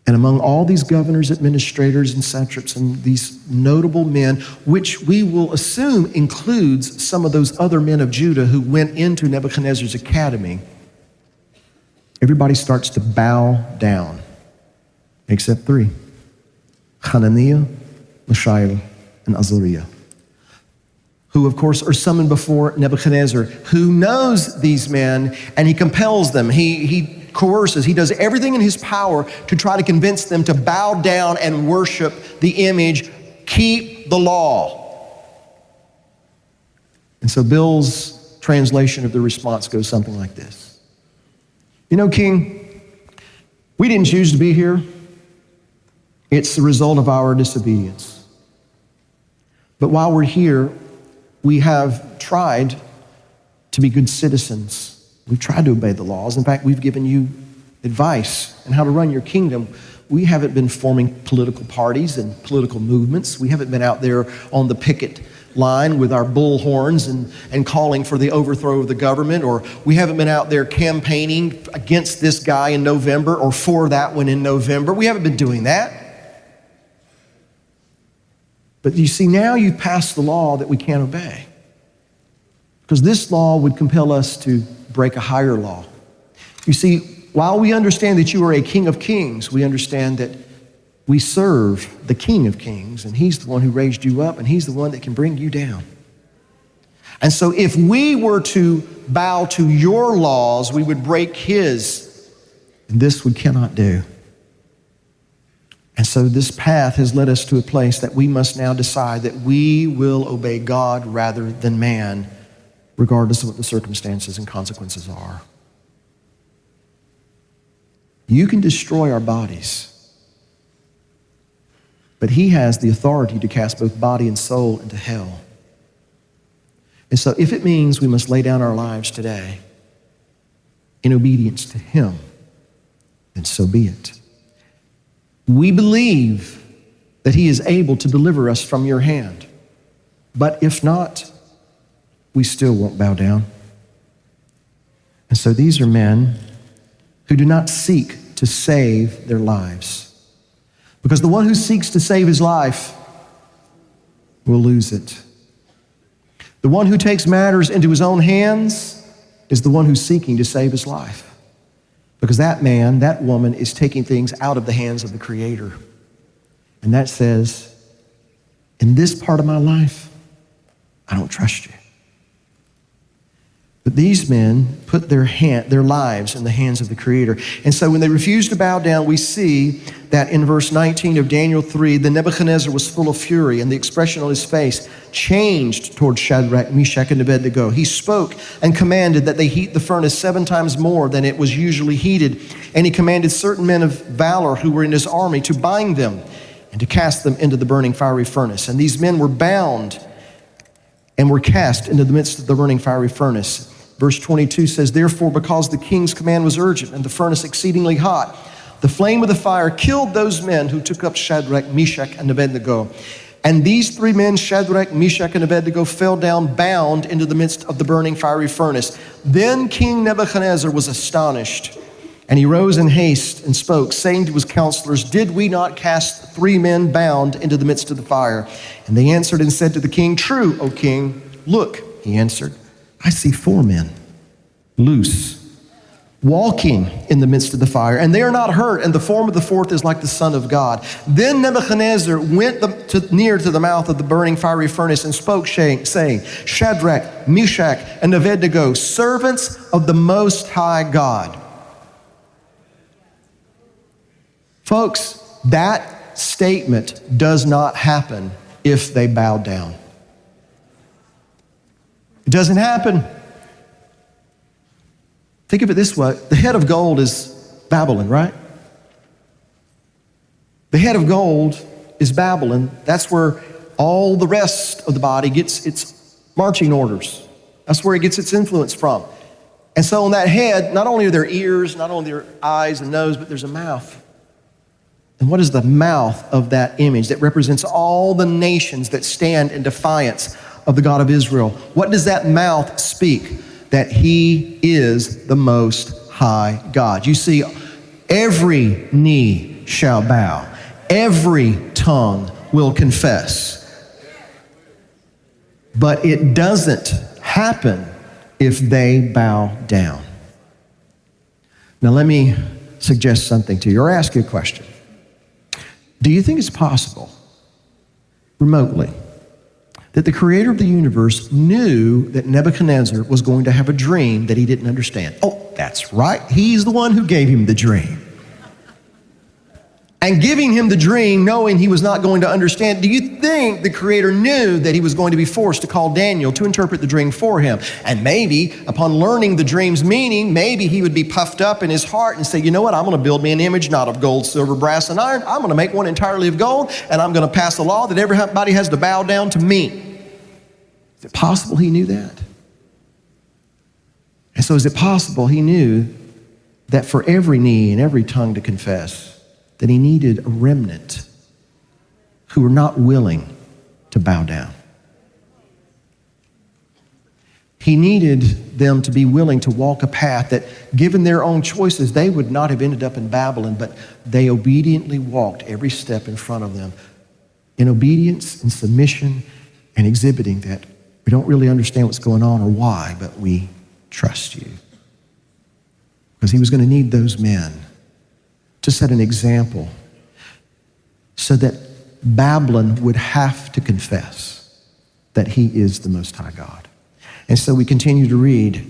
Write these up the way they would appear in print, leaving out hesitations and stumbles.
And among all these governors, administrators, and satraps, and these notable men, which we will assume includes some of those other men of Judah who went into Nebuchadnezzar's academy, everybody starts to bow down, except three: Hananiah, Mishael, and Azariah, who of course are summoned before Nebuchadnezzar, who knows these men, and he compels them. He coerces, he does everything in his power to try to convince them to bow down and worship the image, keep the law. And so Bill's translation of the response goes something like this: you know, King, we didn't choose to be here. It's the result of our disobedience. But while we're here, we have tried to be good citizens. We've tried to obey the laws. In fact, we've given you advice on how to run your kingdom. We haven't been forming political parties and political movements. We haven't been out there on the picket line with our bullhorns and calling for the overthrow of the government, or we haven't been out there campaigning against this guy in November or for that one in November. We haven't been doing that. But you see, now you've passed the law that we can't obey, because this law would compel us to break a higher law. You see, while we understand that you are a King of Kings, we understand that we serve the King of Kings, and he's the one who raised you up, and he's the one that can bring you down. And so if we were to bow to your laws, we would break his, and this we cannot do. And so this path has led us to a place that we must now decide that we will obey God rather than man, regardless of what the circumstances and consequences are. You can destroy our bodies, but he has the authority to cast both body and soul into hell. And so if it means we must lay down our lives today in obedience to him, then so be it. We believe that he is able to deliver us from your hand, but if not, we still won't bow down. And so these are men who do not seek to save their lives, because the one who seeks to save his life will lose it. The one who takes matters into his own hands is the one who's seeking to save his life, because that man, that woman is taking things out of the hands of the Creator. And that says, in this part of my life, I don't trust you. But these men put their lives in the hands of the Creator. And so when they refused to bow down, we see that in verse 19 of Daniel 3, the Nebuchadnezzar was full of fury, and the expression on his face changed toward Shadrach, Meshach, and Abednego. He spoke and commanded that they heat the furnace 7 times more than it was usually heated. And he commanded certain men of valor who were in his army to bind them and to cast them into the burning fiery furnace. And these men were bound and were cast into the midst of the burning fiery furnace. Verse 22 says, therefore, because the king's command was urgent and the furnace exceedingly hot, the flame of the fire killed those men who took up Shadrach, Meshach, and Abednego. And these 3 men, Shadrach, Meshach, and Abednego, fell down bound into the midst of the burning fiery furnace. Then King Nebuchadnezzar was astonished, and he rose in haste and spoke, saying to his counselors, did we not cast 3 men bound into the midst of the fire? And they answered and said to the king, true, O king. Look, he answered, I see 4 men, loose, walking in the midst of the fire, and they are not hurt, and the form of the 4th is like the Son of God. Then Nebuchadnezzar went near to the mouth of the burning fiery furnace and spoke, saying, Shadrach, Meshach, and Abednego, servants of the Most High God. Folks, that statement does not happen if they bow down. It doesn't happen. Think of it this way. The head of gold is Babylon, right? The head of gold is Babylon. That's where all the rest of the body gets its marching orders. That's where it gets its influence from. And so on that head, not only are there ears, not only are there eyes and nose, but there's a mouth. And what is the mouth of that image that represents all the nations that stand in defiance of the God of Israel? What does that mouth speak? That he is the Most High God. You see, every knee shall bow. Every tongue will confess. But it doesn't happen if they bow down. Now let me suggest something to you, or ask you a question. Do you think it's possible, remotely, that the creator of the universe knew that Nebuchadnezzar was going to have a dream that he didn't understand? Oh, that's right. He's the one who gave him the dream. And giving him the dream, knowing he was not going to understand, do you think the creator knew that he was going to be forced to call Daniel to interpret the dream for him? And maybe upon learning the dream's meaning, maybe he would be puffed up in his heart and say, you know what, I'm going to build me an image not of gold, silver, brass, and iron. I'm going to make one entirely of gold, and I'm going to pass a law that everybody has to bow down to me. Is it possible he knew that? And so is it possible he knew that for every knee and every tongue to confess, that he needed a remnant who were not willing to bow down? He needed them to be willing to walk a path that, given their own choices, they would not have ended up in Babylon, but they obediently walked every step in front of them in obedience and submission and exhibiting that we don't really understand what's going on or why, but we trust you. Because he was going to need those men to set an example so that Babylon would have to confess that he is the Most High God. And so we continue to read,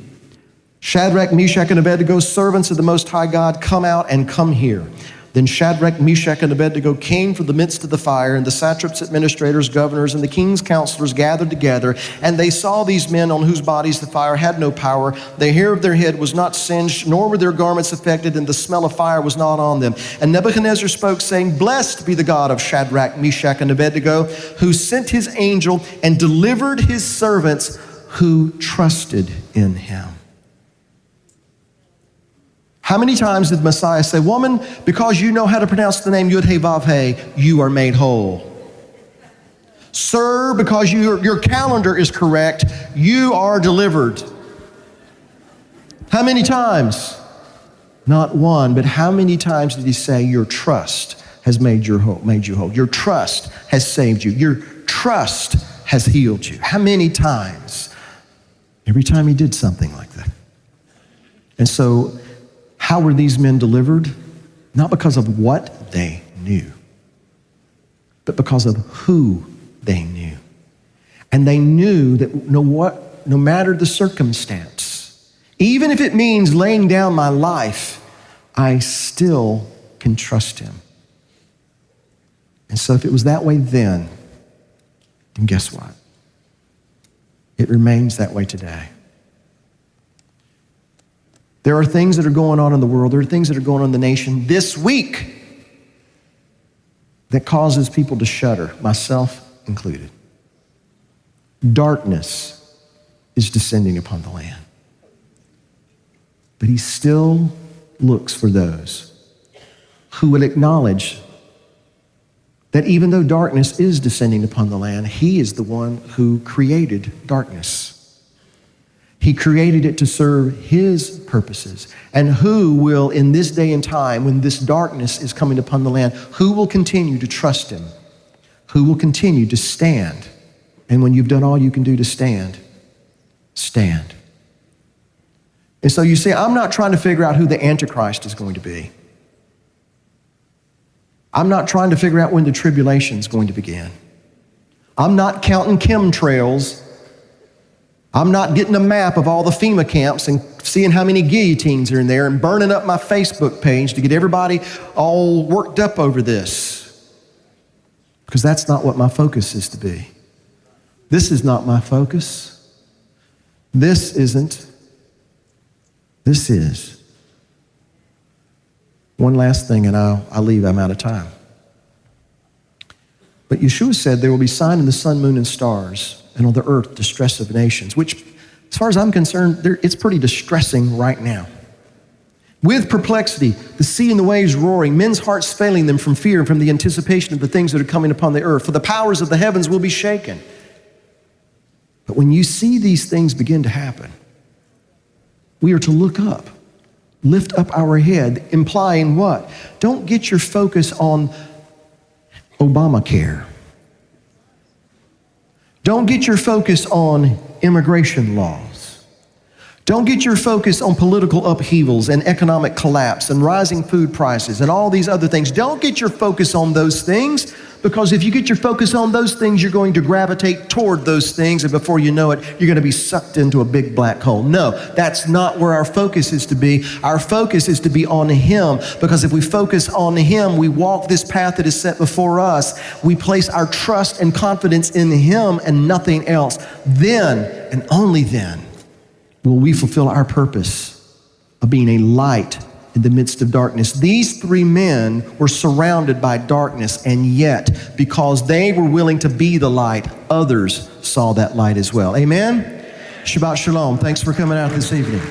Shadrach, Meshach, and Abednego, servants of the Most High God, come out and come here. Then Shadrach, Meshach, and Abednego came from the midst of the fire, and the satraps, administrators, governors, and the king's counselors gathered together, and they saw these men on whose bodies the fire had no power. The hair of their head was not singed, nor were their garments affected, and the smell of fire was not on them. And Nebuchadnezzar spoke, saying, Blessed be the God of Shadrach, Meshach, and Abednego, who sent his angel and delivered his servants who trusted in him. How many times did Messiah say, woman, because you know how to pronounce the name Yud-Heh-Vav-Heh, you are made whole? Sir, because your calendar is correct, you are delivered. How many times? Not one, but how many times did he say, your trust has made you whole? Your trust has saved you. Your trust has healed you. How many times? Every time he did something like that. And so, how were these men delivered? Not because of what they knew, but because of who they knew. And they knew that no matter the circumstance, even if it means laying down my life, I still can trust him. And so if it was that way then guess what? It remains that way today. There are things that are going on in the world. There are things that are going on in the nation this week that causes people to shudder, myself included. Darkness is descending upon the land. But he still looks for those who will acknowledge that even though darkness is descending upon the land, he is the one who created darkness. He created it to serve his purposes. And who will, in this day and time, when this darkness is coming upon the land, who will continue to trust him? Who will continue to stand? And when you've done all you can do to stand, stand. And so you see, I'm not trying to figure out who the Antichrist is going to be. I'm not trying to figure out when the tribulation is going to begin. I'm not counting chemtrails. I'm not getting a map of all the FEMA camps and seeing how many guillotines are in there and burning up my Facebook page to get everybody all worked up over this. Because that's not what my focus is to be. This is not my focus. This isn't. This is. One last thing and I'll leave, I'm out of time. But Yeshua said there will be sign in the sun, moon, and stars, and on the earth distress of nations, which, as far as I'm concerned, it's pretty distressing right now. With perplexity, the sea and the waves roaring, men's hearts failing them from fear and from the anticipation of the things that are coming upon the earth, for the powers of the heavens will be shaken. But when you see these things begin to happen, we are to look up. lift up our head, implying what? Don't get your focus on Obamacare. Don't get your focus on immigration laws. Don't get your focus on political upheavals and economic collapse and rising food prices and all these other things. Don't get your focus on those things, because if you get your focus on those things, you're going to gravitate toward those things, and before you know it, you're going to be sucked into a big black hole. No, that's not where our focus is to be. Our focus is to be on Him, because if we focus on Him, we walk this path that is set before us. We place our trust and confidence in Him and nothing else. Then, and only then, will we fulfill our purpose of being a light in the midst of darkness. These three men were surrounded by darkness, and yet, because they were willing to be the light, others saw that light as well. Amen? Shabbat Shalom. Thanks for coming out this evening.